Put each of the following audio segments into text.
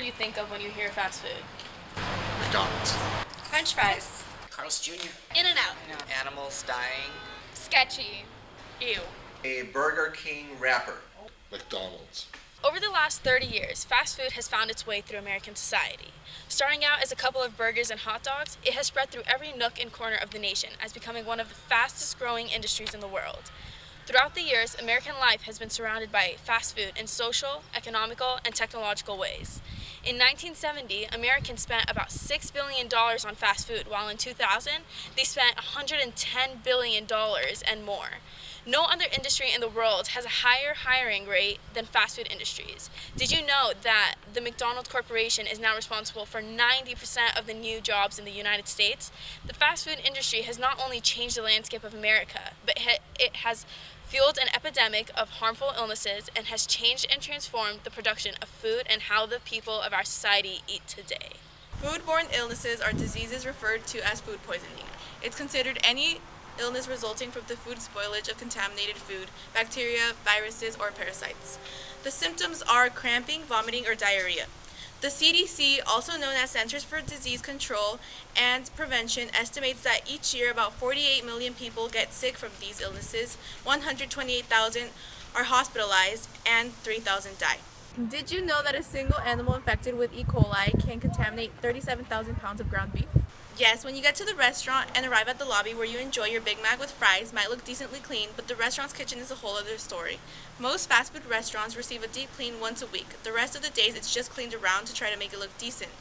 you think of when you hear fast food? McDonald's. French fries. Carl's Jr. In-N-Out. Animals dying. Sketchy. Ew. A Burger King wrapper. McDonald's. Over the last 30 years, fast food has found its way through American society. Starting out as a couple of burgers and hot dogs, it has spread through every nook and corner of the nation as becoming one of the fastest growing industries in the world. Throughout the years, American life has been surrounded by fast food in social, economical, and technological ways. In 1970, Americans spent about $6 billion on fast food, while in 2000, they spent $110 billion and more. No other industry in the world has a higher hiring rate than fast food industries. Did you know that the McDonald's Corporation is now responsible for 90% of the new jobs in the United States? The fast food industry has not only changed the landscape of America, but it has fueled an epidemic of harmful illnesses and has changed and transformed the production of food and how the people of our society eat today. Food-borne illnesses are diseases referred to as food poisoning. It's considered any illness resulting from the food spoilage of contaminated food, bacteria, viruses, or parasites. The symptoms are cramping, vomiting, or diarrhea. The CDC, also known as Centers for Disease Control and Prevention, estimates that each year about 48 million people get sick from these illnesses, 128,000 are hospitalized, and 3,000 die. Did you know that a single animal infected with E. coli can contaminate 37,000 pounds of ground beef? Yes, when you get to the restaurant and arrive at the lobby where you enjoy your Big Mac with fries might look decently clean, but the restaurant's kitchen is a whole other story. Most fast food restaurants receive a deep clean once a week. The rest of the days it's just cleaned around to try to make it look decent.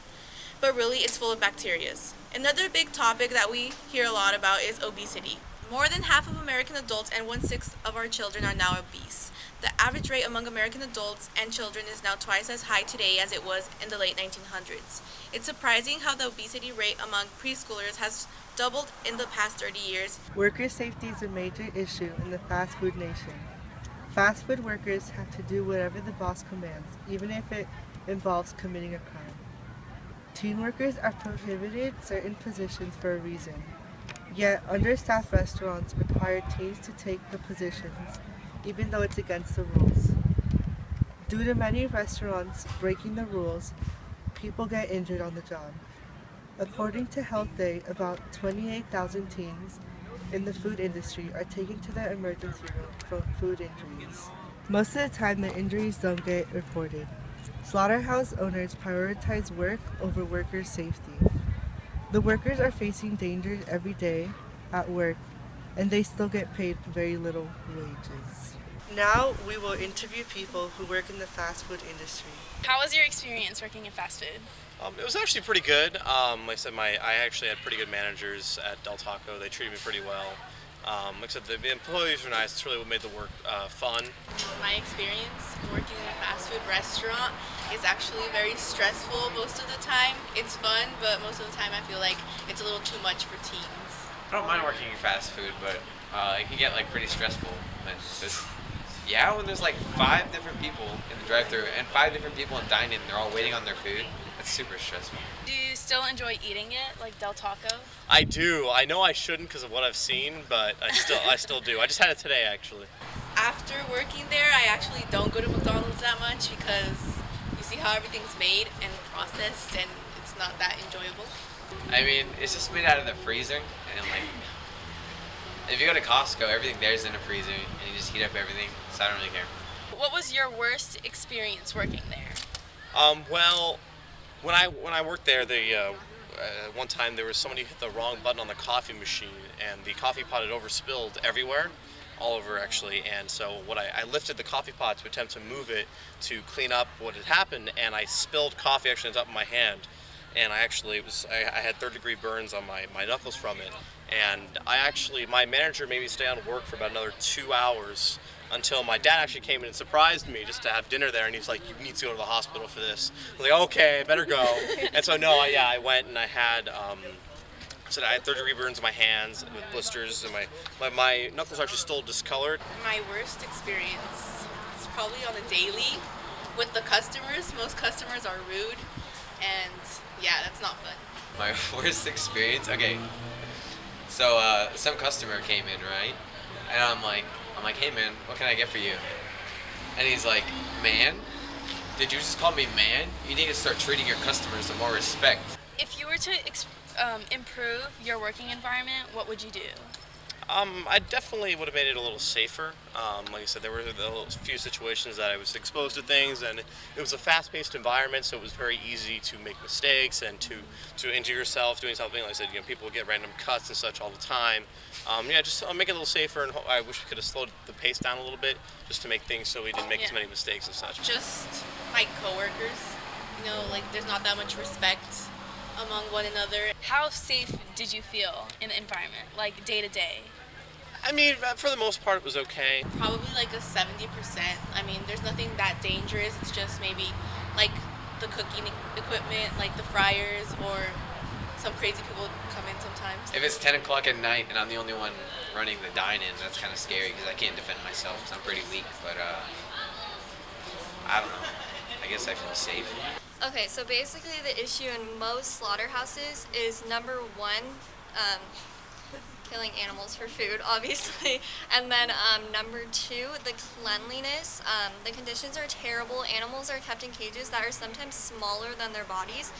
But really, it's full of bacteria. Another big topic that we hear a lot about is obesity. More than half of American adults and 1/6 of our children are now obese. The average rate among American adults and children is now twice as high today as it was in the late 1900s. It's surprising how the obesity rate among preschoolers has doubled in the past 30 years. Worker safety is a major issue in the fast food nation. Fast food workers have to do whatever the boss commands, even if it involves committing a crime. Teen workers are prohibited certain positions for a reason. Yet, understaffed restaurants require teens to take the positions, even though it's against the rules. Due to many restaurants breaking the rules, people get injured on the job. According to Health Day, about 28,000 teens in the food industry are taken to the emergency room from food injuries. Most of the time, the injuries don't get reported. Slaughterhouse owners prioritize work over workers' safety. The workers are facing dangers every day at work, and they still get paid very little wages. Now we will interview people who work in the fast food industry. How was your experience working in fast food? It was actually pretty good. Like I said, I actually had pretty good managers at Del Taco. They treated me pretty well. Like I said, the employees were nice. It's really what made the work fun. My experience working in a fast food restaurant is actually very stressful most of the time. It's fun, but most of the time I feel like it's a little too much for teens. I don't mind working in fast food, but it can get pretty stressful. When there's 5 different people in the drive-thru and 5 different people in dine-in, they're all waiting on their food. It's super stressful. Do you still enjoy eating it, like Del Taco? I do. I know I shouldn't because of what I've seen, but I still do. I just had it today, actually. After working there, I actually don't go to McDonald's that much because you see how everything's made and processed, and it's not that enjoyable. I mean, it's just made out of the freezer, and if you go to Costco, everything there's in a freezer, and you just heat up everything, so I don't really care. What was your worst experience working there? Well, when I worked there, one time there was somebody who hit the wrong button on the coffee machine, and the coffee pot had overspilled everywhere, all over actually. And so I lifted the coffee pot to attempt to move it to clean up what had happened, and I spilled coffee actually on top of my hand. And I had third-degree burns on my knuckles from it. And my manager made me stay on work for about another 2 hours until my dad actually came in and surprised me just to have dinner there. And he was like, "You need to go to the hospital for this." I was like, "Okay, I better go." And so I went, and I had I had third-degree burns on my hands with blisters, and my knuckles are actually still discolored. My worst experience is probably on a daily with the customers. Most customers are rude, and that's not fun. My worst experience? Okay. So some customer came in, right? And I'm like, "Hey man, what can I get for you?" And he's like, "Man?" Did you just call me man? You need to start treating your customers with more respect. If you were to improve your working environment, what would you do? I definitely would have made it a little safer. Like I said, there were a few situations that I was exposed to things, and it was a fast-paced environment, so it was very easy to make mistakes and to injure yourself doing something. Like I said, people get random cuts and such all the time. Just make it a little safer, and I wish we could have slowed the pace down a little bit just to make things so we didn't make as many mistakes and such. Just my coworkers, like there's not that much respect among one another. How safe did you feel in the environment, like day to day? I mean, for the most part, it was okay. Probably like a 70%. I mean, there's nothing that dangerous. It's just maybe like the cooking equipment, like the fryers, or some crazy people come in sometimes. If it's 10 o'clock at night and I'm the only one running the dine-in, that's kind of scary because I can't defend myself because I'm pretty weak. But I don't know. I guess I feel safe. Okay, so basically the issue in most slaughterhouses is number one, killing animals for food, obviously, and then number two, the cleanliness. The conditions are terrible. Animals are kept in cages that are sometimes smaller than their bodies.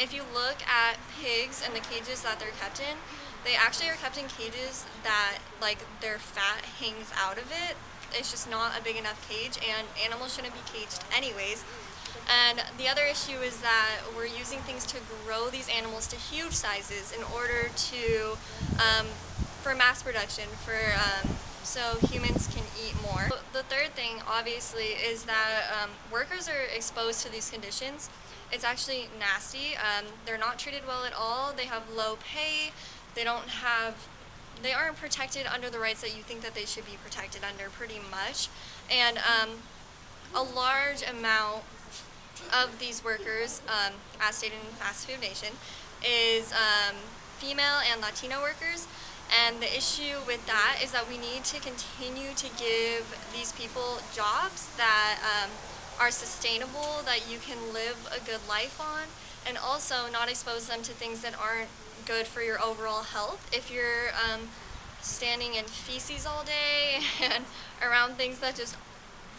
If you look at pigs and the cages that they're kept in, they actually are kept in cages that like their fat hangs out of it. It's just not a big enough cage, and animals shouldn't be caged anyways. And the other issue is that we're using things to grow these animals to huge sizes in order to, for mass production, so humans can eat more. The third thing, obviously, is that workers are exposed to these conditions. It's actually nasty. They're not treated well at all. They have low pay. They aren't protected under the rights that you think that they should be protected under, pretty much. And a large amount of these workers, as stated in Fast Food Nation, is female and Latino workers. And the issue with that is that we need to continue to give these people jobs that are sustainable, that you can live a good life on, and also not expose them to things that aren't good for your overall health. If you're standing in feces all day and around things that just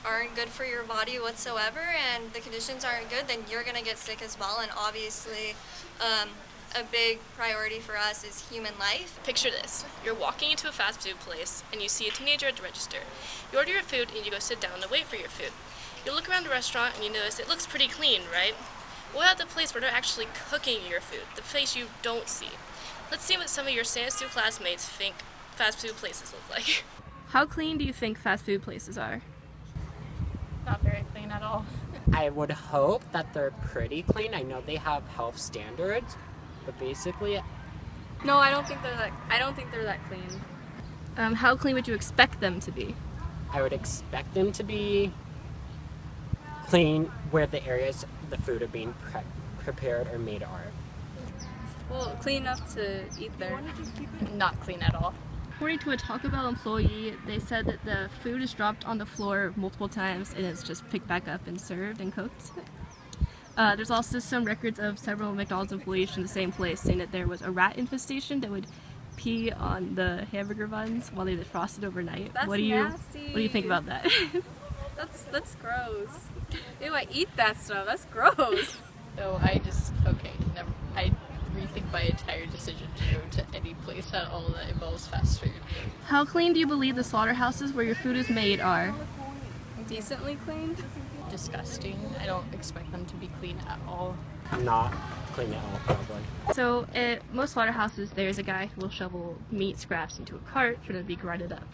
aren't good for your body whatsoever, and the conditions aren't good, then you're gonna get sick as well. And obviously a big priority for us is human life. Picture this. You're walking into a fast food place and you see a teenager at the register. You order your food and you go sit down to wait for your food. You look around the restaurant and you notice it looks pretty clean, right? What about the place where they're actually cooking your food, the place you don't see? Let's see what some of your Science 2 classmates think fast food places look like. How clean do you think fast food places are? Not very clean at all. I would hope that they're pretty clean. I know they have health standards, but basically, no, I don't think they're that clean. How clean would you expect them to be? I would expect them to be clean where the areas the food are being prepared or made are. Well, clean enough to eat there. Not clean at all. According to a Taco Bell employee, they said that the food is dropped on the floor multiple times and it's just picked back up and served and cooked. There's also some records of several McDonald's employees from the same place saying that there was a rat infestation that would pee on the hamburger buns while they were frosted overnight. That's nasty. What do you think about that? That's gross. Ew, I eat that stuff. That's gross. No, I rethink my entire decision to go to any place at all that involves fast food. How clean do you believe the slaughterhouses where your food is made are? Decently clean. Disgusting. I don't expect them to be clean at all. Not clean at all, probably. So at most slaughterhouses, there's a guy who will shovel meat scraps into a cart for them to be grinded up.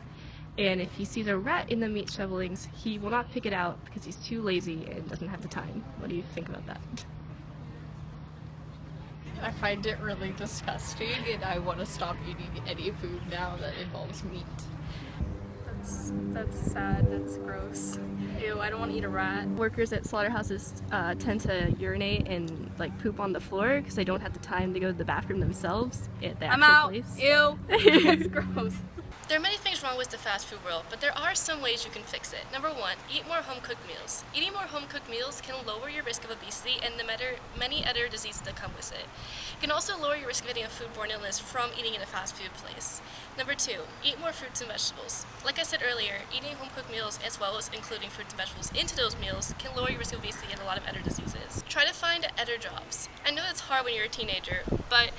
And if he sees a rat in the meat shovelings, he will not pick it out because he's too lazy and doesn't have the time. What do you think about that? I find it really disgusting, and I want to stop eating any food now that involves meat. That's sad. That's gross. Ew, I don't want to eat a rat. Workers at slaughterhouses tend to urinate and like poop on the floor because they don't have the time to go to the bathroom themselves at the actual place. Ew. That's gross. There are many things wrong with the fast food world, but there are some ways you can fix it. Number one, eat more home-cooked meals. Eating more home-cooked meals can lower your risk of obesity and many other diseases that come with it. It can also lower your risk of getting a foodborne illness from eating in a fast food place. Number two, eat more fruits and vegetables. Like I said earlier, eating home-cooked meals as well as including fruits and vegetables into those meals can lower your risk of obesity and a lot of other diseases. Try to find other jobs. I know that's hard when you're a teenager, but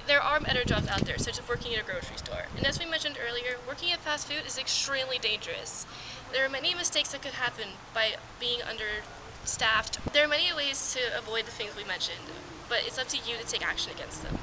there are other jobs out there, such as working at a grocery store. And as we mentioned earlier, working at fast food is extremely dangerous. There are many mistakes that could happen by being understaffed. There are many ways to avoid the things we mentioned, but it's up to you to take action against them.